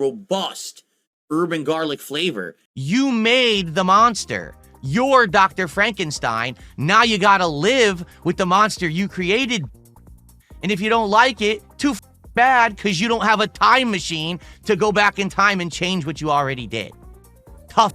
robust urban garlic flavor. You made the monster. You're Dr. Frankenstein. Now you gotta live with the monster you created. And if you don't like it, too bad, because you don't have a time machine to go back in time and change what you already did. Tough.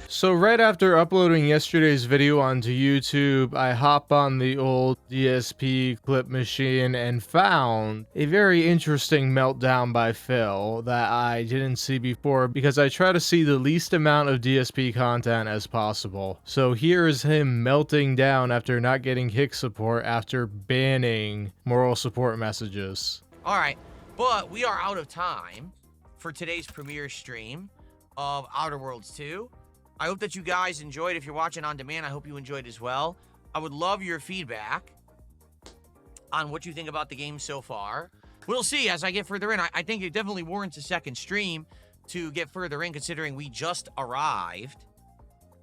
So right after uploading yesterday's video onto YouTube, I hop on the old DSP clip machine and found a very interesting meltdown by Phil that I didn't see before, because I try to see the least amount of DSP content as possible. So here is him melting down after not getting kick support after banning moral support messages. All right, but we are out of time for today's premiere stream of Outer Worlds 2. I hope that you guys enjoyed. If you're watching on demand, I hope you enjoyed as well. I would love your feedback on what you think about the game so far. We'll see as I get further in. I think it definitely warrants a second stream to get further in, considering we just arrived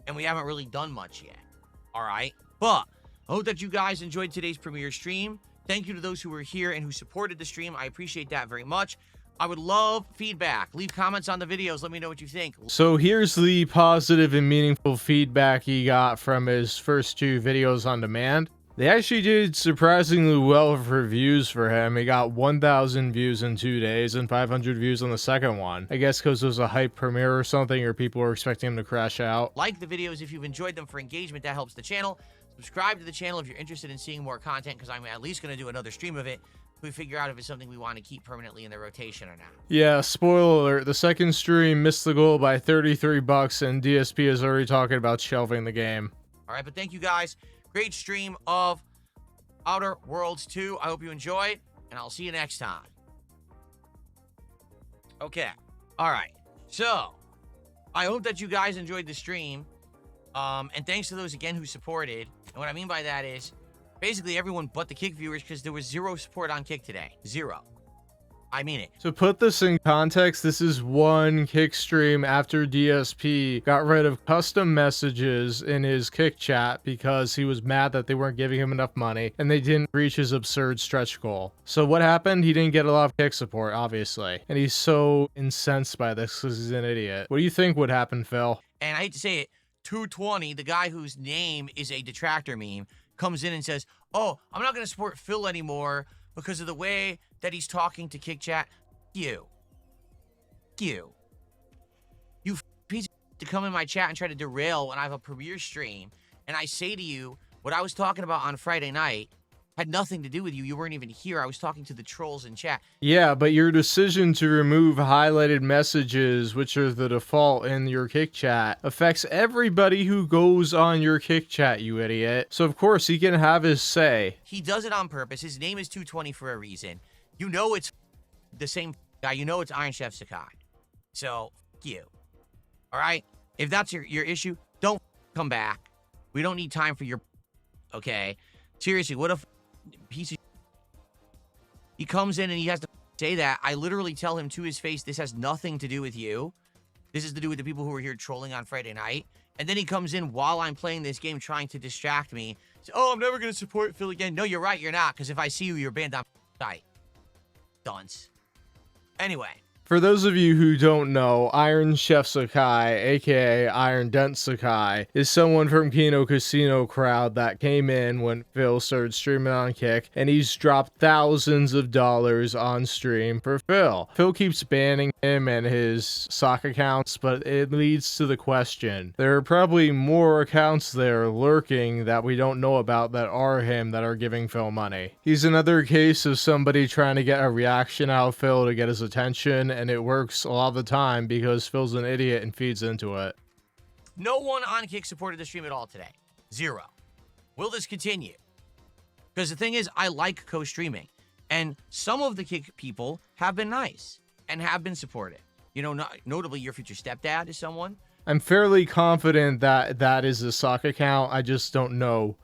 and we haven't really done much yet. All right? But I hope that you guys enjoyed today's premiere stream. Thank you to those who were here and who supported the stream. I appreciate that very much. I would love feedback. Leave comments on the videos. Let me know what you think. So here's the positive and meaningful feedback he got from his first 2 videos on demand. They actually did surprisingly well for views for him. He got 1,000 views in 2 days and 500 views on the second one. I guess because it was a hype premiere or something, or people were expecting him to crash out. Like the videos if you've enjoyed them for engagement. That helps the channel. Subscribe to the channel if you're interested in seeing more content, because I'm at least going to do another stream of it. We figure out if it's something we want to keep permanently in the rotation or not. Yeah, spoiler alert, the second stream missed the goal by 33 bucks, and DSP is already talking about shelving the game. All right, but thank you guys. Great stream of Outer Worlds 2. I hope you enjoyed, and I'll see you next time. Okay. All right. So, I hope that you guys enjoyed the stream. And thanks to those, again, who supported. And what I mean by that is, basically everyone but the Kick viewers, because there was 0 support on Kick today. 0. I mean it. To put this in context, this is one Kick stream after DSP got rid of custom messages in his Kick chat because he was mad that they weren't giving him enough money and they didn't reach his absurd stretch goal. So what happened? He didn't get a lot of Kick support, obviously. And he's so incensed by this because he's an idiot. What do you think would happen, Phil? And I hate to say it, 220, the guy whose name is a Detractor meme, comes in and says, oh, I'm not going to support Phil anymore because of the way that he's talking to Kick Chat. You piece of to come in my chat and try to derail when I have a premiere stream, and I say to you, what I was talking about on Friday night had nothing to do with you. You weren't even here. I was talking to the trolls in chat. Yeah, but your decision to remove highlighted messages, which are the default in your Kick chat, affects everybody who goes on your Kick chat, you idiot. So of course he can have his say. He does it on purpose. His name is 220 for a reason. You know it's the same guy. You know it's Iron Chef Sakai. So, you. All right? If that's your issue, don't come back. We don't need time for your... Okay? Seriously, what if... piece of... He comes in and he has to say that. I literally tell him to his face, this has nothing to do with you. This is to do with the people who were here trolling on Friday night. And then he comes in while I'm playing this game trying to distract me. Say, oh, I'm never going to support Phil again. No, you're right, you're not. Because if I see you, you're banned on site. Dunce. Anyway. For those of you who don't know, Iron Chef Sakai, aka Iron Dent Sakai, is someone from Kino Casino crowd that came in when Phil started streaming on Kick, and he's dropped thousands of dollars on stream for Phil. Phil keeps banning him and his sock accounts, but it leads to the question. There are probably more accounts there lurking that we don't know about that are him that are giving Phil money. He's another case of somebody trying to get a reaction out of Phil to get his attention, and it works a lot of the time because Phil's an idiot and feeds into it. No one on Kick supported the stream at all today. 0. Will this continue? Because the thing is, I like co-streaming. And some of the Kick people have been nice and have been supportive. You know, notably your future stepdad is someone. I'm fairly confident that that is a sock account. I just don't know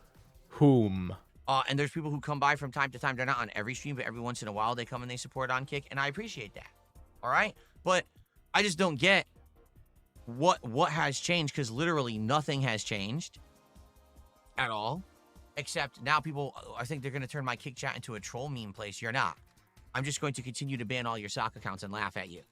whom. And there's people who come by from time to time. They're not on every stream, but every once in a while they come and they support on Kick. And I appreciate that. All right, but I just don't get what has changed, because literally nothing has changed at all, except now people, I think they're going to turn my Kick chat into a troll meme place. You're not. I'm just going to continue to ban all your sock accounts and laugh at you.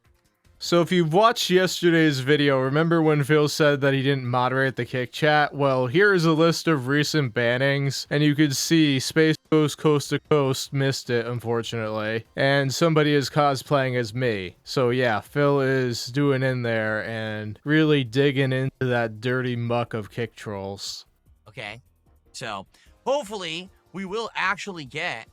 So if you've watched yesterday's video, remember when Phil said that he didn't moderate the kick chat? Well, here is a list of recent bannings, and you could see Space Ghost Coast to Coast missed it, unfortunately, and somebody is cosplaying as me. So yeah, Phil is doing in there and really digging into that dirty muck of kick trolls. Okay, so hopefully we will actually get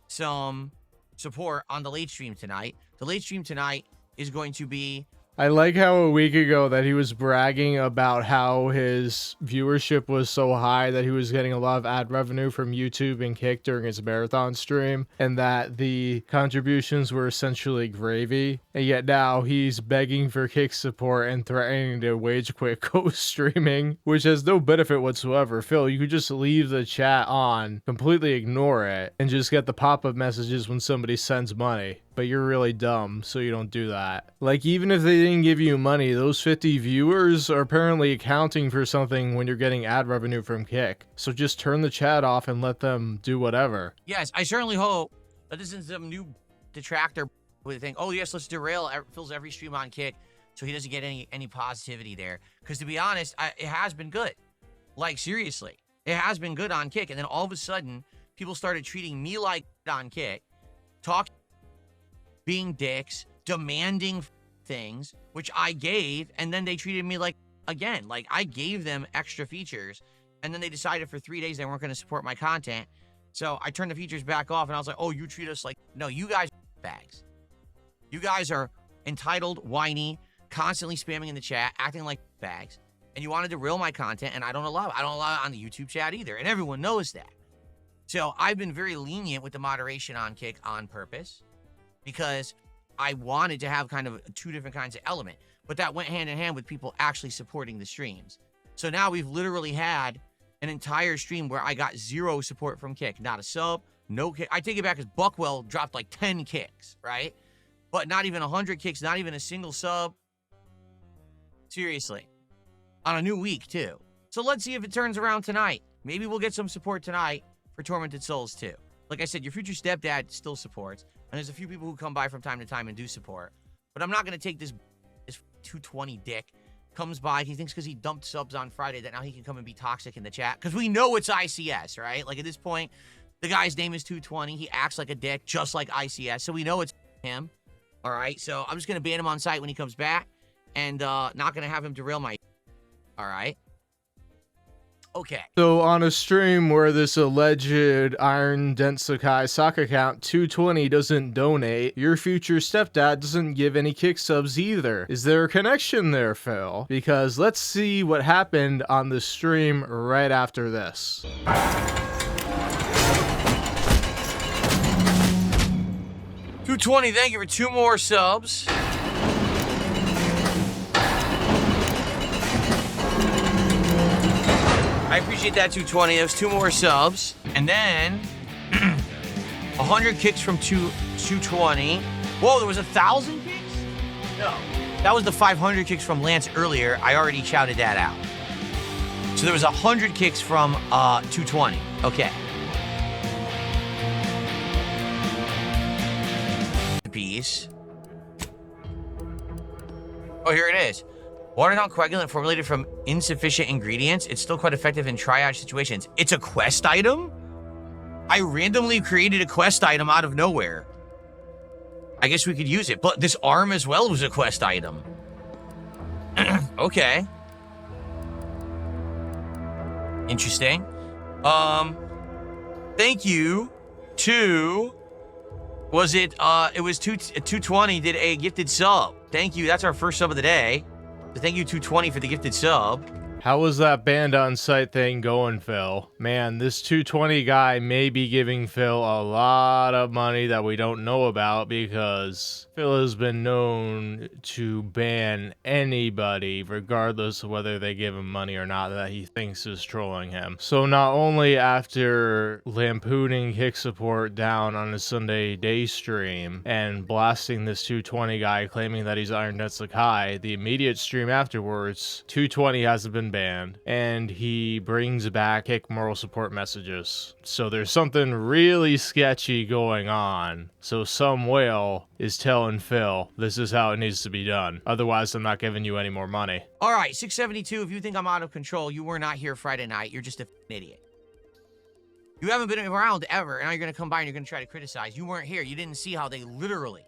some support on the late stream tonight. The late stream tonight is going to be... I like how a week ago that he was bragging about how his viewership was so high that he was getting a lot of ad revenue from YouTube and Kick during his marathon stream, and that the contributions were essentially gravy, and yet now he's begging for Kick support and threatening to wage quit co-streaming, which has no benefit whatsoever. Phil, you could just leave the chat on, completely ignore it, and just get the pop-up messages when somebody sends money. But you're really dumb, so you don't do that. Like, even if they didn't give you money, those 50 viewers are apparently accounting for something when you're getting ad revenue from Kick. So just turn the chat off and let them do whatever. Yes, I certainly hope that this isn't some new detractor with a thing. Oh yes, let's derail Phil's every stream on Kick so he doesn't get any positivity there. Because to be honest, it has been good. Like, seriously, it has been good on Kick. And then all of a sudden, people started treating me like on Kick, being dicks, demanding things, which I gave, and then they treated me like, again, like I gave them extra features, and then they decided for 3 days they weren't going to support my content. So I turned the features back off, and I was like, oh, you treat us like... No, you guys are bags. You guys are entitled, whiny, constantly spamming in the chat, acting like bags, and you wanted to derail my content, and I don't allow it. I don't allow it on the YouTube chat either, and everyone knows that. So I've been very lenient with the moderation on Kick on purpose, because I wanted to have kind of two different kinds of element, but that went hand in hand with people actually supporting the streams. So now we've literally had an entire stream where I got 0 support from Kick, not a sub, no kick. I take it back as Buckwell dropped like 10 kicks, right? But not even 100 kicks, not even a single sub. Seriously. On a new week too. So let's see if it turns around tonight. Maybe we'll get some support tonight for Tormented Souls too. Like I said, your future stepdad still supports. And there's a few people who come by from time to time and do support. But I'm not going to take this 220 dick. Comes by, he thinks because he dumped subs on Friday that now he can come and be toxic in the chat. Because we know it's ICS, right? Like at this point, the guy's name is 220. He acts like a dick, just like ICS. So we know it's him. All right, so I'm just going to ban him on site when he comes back. And not going to have him derail my... All right. Okay. So on a stream where this alleged Iron Dent Sakai sock account 220 doesn't donate, your future stepdad doesn't give any Kick subs either. Is there a connection there, Phil? Because let's see what happened on the stream right after this. 220, thank you for 2 more subs. I appreciate that, 220. There's 2 more subs. And then 100 kicks from 220. Whoa, there was 1,000 kicks? No. That was the 500 kicks from Lance earlier. I already shouted that out. So there was 100 kicks from 220. Okay. Piece. Oh, here it is. Waterdown coagulant formulated from insufficient ingredients. It's still quite effective in triage situations. It's a quest item? I randomly created a quest item out of nowhere. I guess we could use it. But this arm as well was a quest item. Okay. Interesting. Thank you to... Was it, it was 220 did a gifted sub. Thank you. That's our first sub of the day. So thank you, 220, for the gifted sub. How was that banned on site thing going, Phil? Man, this 220 guy may be giving Phil a lot of money that we don't know about, because Phil has been known to ban anybody, regardless of whether they give him money or not, that he thinks is trolling him. So not only after lampooning Kick support down on a Sunday day stream and blasting this 220 guy claiming that he's Iron Dent Sakai, the immediate stream afterwards, 220 hasn't been unbanned, and he brings back kick moral support messages. So there's something really sketchy going on. So some whale is telling Phil, this is how it needs to be done. Otherwise, I'm not giving you any more money. All right, 672, if you think I'm out of control, you were not here Friday night. You're just an idiot. You haven't been around ever, and now you're going to come by and you're going to try to criticize. You weren't here. You didn't see how they literally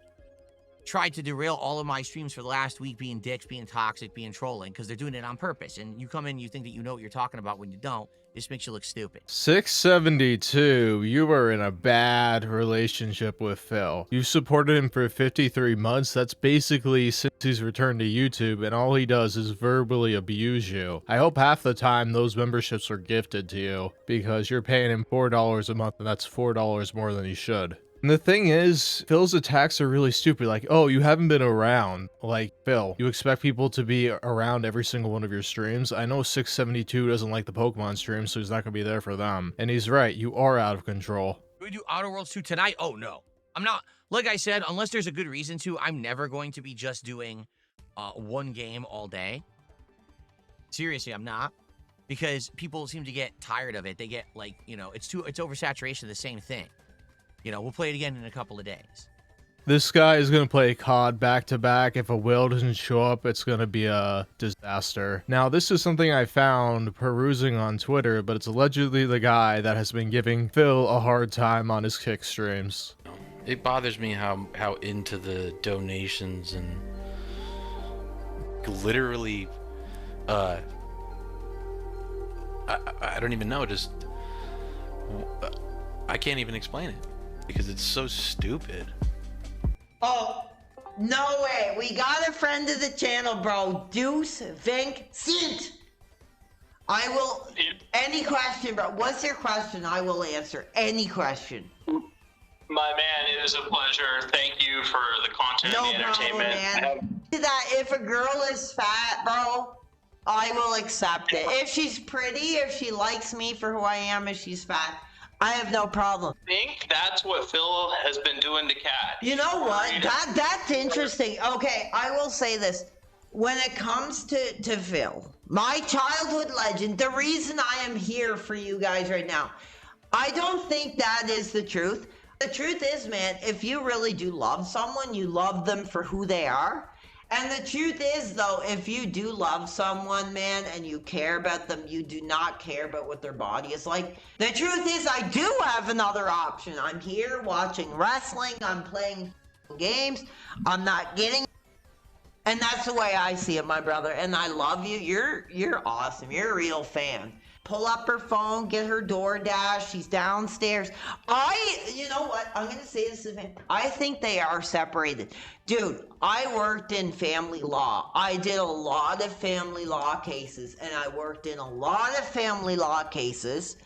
tried to derail all of my streams for the last week, being dicks, being toxic, being trolling, because they're doing it on purpose. And you come in, you think that you know what you're talking about when you don't. This makes you look stupid. 672, you were in a bad relationship with Phil. You supported him for 53 months. That's basically since he's returned to YouTube, and all he does is verbally abuse you. I hope half the time those memberships are gifted to you, because you're paying him $4 a month, and that's $4 more than he should. And the thing is, Phil's attacks are really stupid. Like, oh, you haven't been around. Like, Phil, you expect people to be around every single one of your streams? I know 672 doesn't like the Pokemon streams, so he's not going to be there for them. And he's right, you are out of control. Do we do Outer Worlds 2 tonight? Oh, no. I'm not. Like I said, unless there's a good reason to, I'm never going to be just doing one game all day. Seriously, I'm not. Because people seem to get tired of it. They get, like, you know, it's oversaturation of the same thing. You know, we'll play it again in a couple of days. This guy is going to play COD back-to-back. If a whale doesn't show up, it's going to be a disaster. Now, this is something I found perusing on Twitter, but it's allegedly the guy that has been giving Phil a hard time on his kick streams. It bothers me how into the donations and literally, I don't even know, just, I can't even explain it. Because it's so stupid. Oh, no way. We got a friend of the channel, bro. Deuce Vincent. I will... Any question, bro. What's your question? I will answer any question. My man, it is a pleasure. Thank you for the content and the entertainment. Man. That if a girl is fat, bro, I will accept it. If she's pretty, if she likes me for who I am, if she's fat, I have no problem. I think that's what Phil has been doing to Kat. You know what? That's interesting. Okay, I will say this. When it comes to Phil, my childhood legend, the reason I am here for you guys right now, I don't think that is the truth. The truth is, man, if you really do love someone, you love them for who they are. And the truth is, though, if you do love someone, man, and you care about them, you do not care about what their body is like. The truth is, I do have another option. I'm here watching wrestling. I'm playing games. I'm not getting... And that's the way I see it, my brother. And I love you. You're awesome. You're a real fan. Pull up her phone, get her DoorDash. She's downstairs. You know what? I'm going to say this again. I think they are separated. Dude, I worked in family law. I did a lot of family law cases, and I worked in a lot of family law cases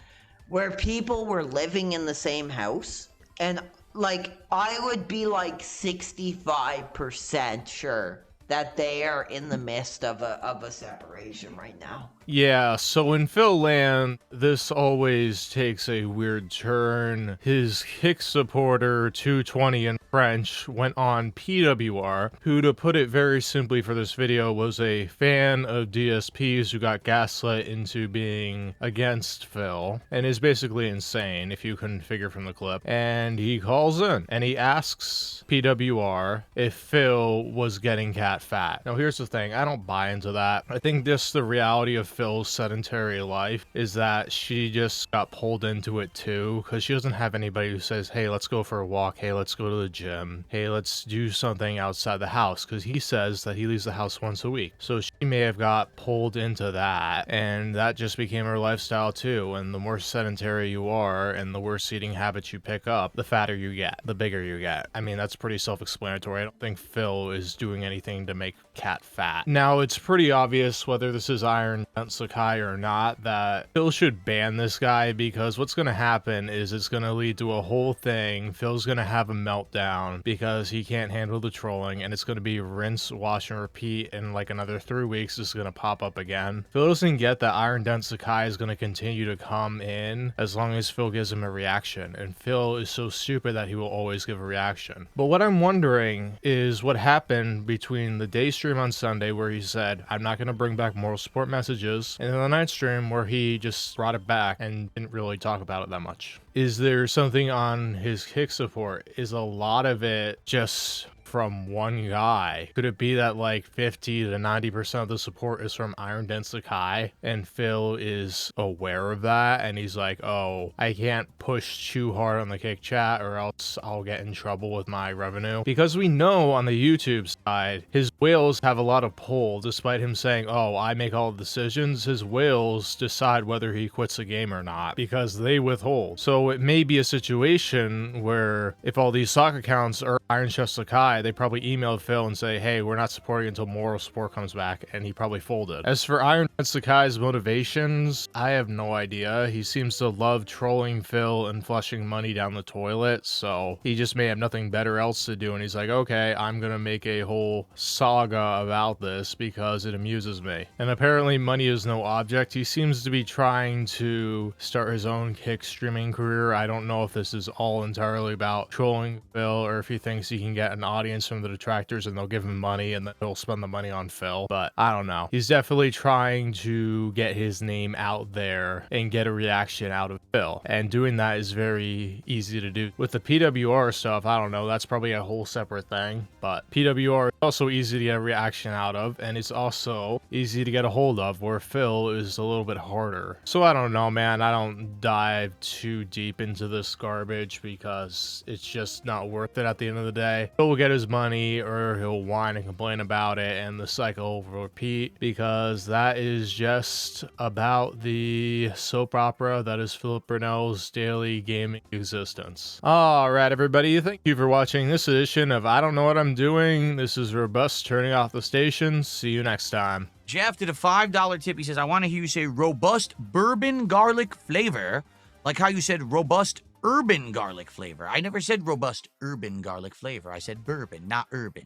where people were living in the same house. And, like, I would be like 65% sure that they are in the midst of a separation right now. Yeah, so in Phil land, this always takes a weird turn. His kick supporter, 220 in French, went on PWR, who, to put it very simply for this video, was a fan of DSPs who got gaslit into being against Phil, and is basically insane, if you couldn't figure from the clip. And he calls in, and he asks PWR if Phil was getting cat fat. Now here's the thing, I don't buy into that. I think just the reality of Phil's sedentary life is that she just got pulled into it too, because she doesn't have anybody who says, hey, let's go for a walk, hey, let's go to the gym, hey, let's do something outside the house, because he says that he leaves the house once a week. So she may have got pulled into that, and that just became her lifestyle too. And the more sedentary you are and the worse eating habits you pick up, the fatter you get, the bigger you get. I mean, that's pretty self-explanatory. I don't think Phil is doing anything to make Cat fat. Now, it's pretty obvious whether this is Iron Sakai or not that Phil should ban this guy, because what's going to happen is it's going to lead to a whole thing. Phil's going to have a meltdown because he can't handle the trolling, and it's going to be rinse, wash, and repeat, and like another 3 weeks it's going to pop up again. Phil doesn't get that Iron Sakai is going to continue to come in as long as Phil gives him a reaction, and Phil is so stupid that he will always give a reaction. But what I'm wondering is what happened between the day stream on Sunday where he said, I'm not going to bring back moral support messages, and then the night stream where he just brought it back and didn't really talk about it that much. Is there something on his kick support? Is a lot of it just from one guy? Could it be that like 50 to 90% of the support is from Iron Den Sakai and Phil is aware of that and he's like, oh, I can't push too hard on the kick chat or else I'll get in trouble with my revenue? Because we know on the YouTube side, his whales have a lot of pull. Despite him saying, oh, I make all the decisions, his whales decide whether he quits the game or not because they withhold. So it may be a situation where if all these sock accounts are Iron Chef Sakai, they probably emailed Phil and say, hey, we're not supporting until moral support comes back, and he probably folded. As for Iron Den Sakai's motivations, I have no idea. He seems to love trolling Phil and flushing money down the toilet, so he just may have nothing better else to do, and he's like, okay, I'm gonna make a whole saga about this because it amuses me. And apparently money is no object. He seems to be trying to start his own kick streaming career. I don't know if this is all entirely about trolling Phil or if he thinks he can get an audience from the detractors and they'll give him money and then he'll spend the money on Phil, but I don't know. He's definitely trying to get his name out there and get a reaction out of Phil, and doing that is very easy to do. With the PWR stuff, I don't know, that's probably a whole separate thing, but PWR is also easy to get a reaction out of, and it's also easy to get a hold of, where Phil is a little bit harder. So I don't know, man. I don't dive too deep into this garbage because it's just not worth it at the end of the day. Phil will get his money or he'll whine and complain about it and the cycle will repeat, because that is just about the soap opera that is Philip Burnell's daily gaming existence. Alright everybody, thank you for watching this edition of I Don't Know What I'm Doing. This is Robust turning off the station. See you next time. Jeff did a $5 tip. He says, I want to hear you say robust bourbon garlic flavor, like how you said robust urban garlic flavor. I never said robust urban garlic flavor. I said bourbon, not urban.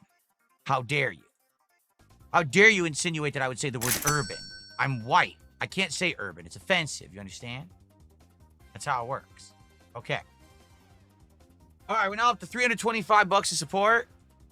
How dare you? How dare you insinuate that I would say the word urban? I'm white. I can't say urban. It's offensive. You understand? That's how it works. Okay. All right, we're now up to $325 of support.